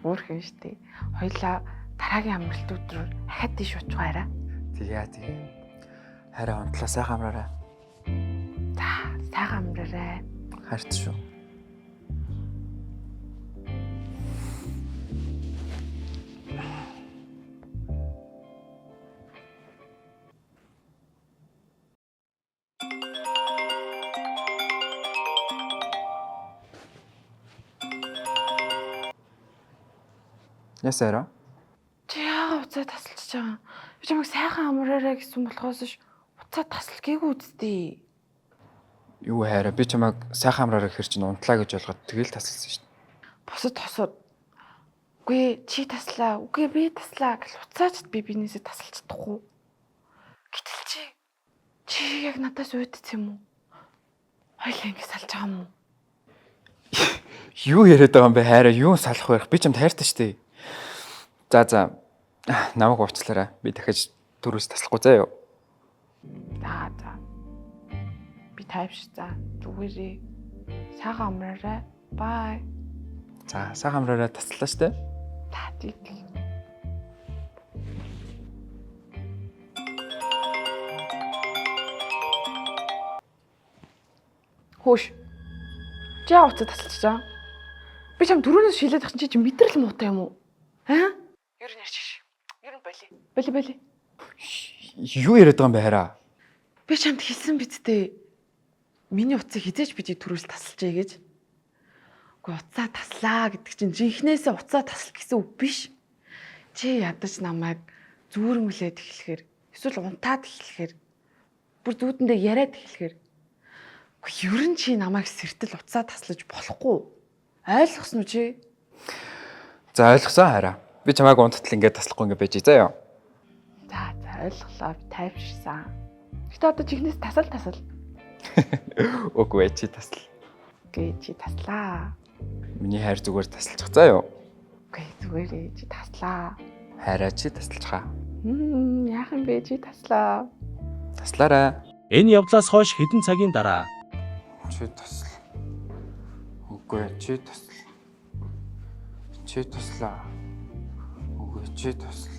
Өөрхөн штэ. Хоёлаа дараагийн амралтууд руу ахад тийш очихгаараа. Тэгээ. Хараа унтлаа сайхан амраарай. За, сайхан амраарай. Харт шүү. Ясаараа? Чи яагаад уцаа тасалж байгаа? Би чамайг сайхан амраарай гэсэн болохоос ш уцаа тасалгээгүй үсттэй. Юу хараа би чамайг сайхан амраарай гэхэр чинь унтлаа гэж ойлгоод тэгэл тасалсан шүү дээ. Босод тосоод. Үгүй чи таслаа. Үгүй би таслаа гэж уцаачд би бинээсээ тасалж чадахгүй. Гэтэл чи яг надаас уудц юм уу? Хоёлаа ингэ салж байгаа юм уу? Юу яриад байгаа юм бэ хайраа? Юу салах байх? Би чамд хайртай шүү дээ. За. Намайг уучлаарай. Би дахиж төрөөс таслахгүй заа юу. За. Би тайвш за. Зүгээрээ. Сайхан амраарай. Бай. За, сайхан амраарай таслаа шүү дээ. Та тийм. Хөөш. Чи яа уцаа тасалж байгаа? Би чам дөрөвнөөс шилээд ахсан чи мэдрэл муутай юм уу? Аа? Ер нь ярьчих. Ер нь боли. Юу яриад байгаа юм бэ хараа? Би чамд хэлсэн бидтэй. Миний уцыг хизээч би төрөөс тасалжээ гэж. Уу уцаа таслаа гэдэг чинь жинхнээсээ уцаа тасал гэсэн үг биш. Чи ядаж намайг зүүрмлээд эхлэхээр эсвэл унтаад эхлэхээр бүр зүүдэндээ яриад эхлэхээр ер нь чи намайг сэртэл уцаа таслаж болохгүй. Ойлгосон уу чи? За ойлгосон хараа. Би чамайг унттал ингээд таслахгүй ингээд байж заа юу. За ойлголоо би тайвширсан. Гэтэ одоо чихнээс тасал. Үгүй чи тасал. Гээ чи таслаа. Миний хайр зүгээр тасалчих заа юу. Үгүй зүгээрээ чи таслаа. Хайраа чи тасалчихаа. Яах юм бэ чи таслаа. Таслаарай. Энэ явдлаас хойш хэдэн цагийн дараа Чи тасал. Үгүй чи тасал. Чи таслаа. Үгүй чи тасал.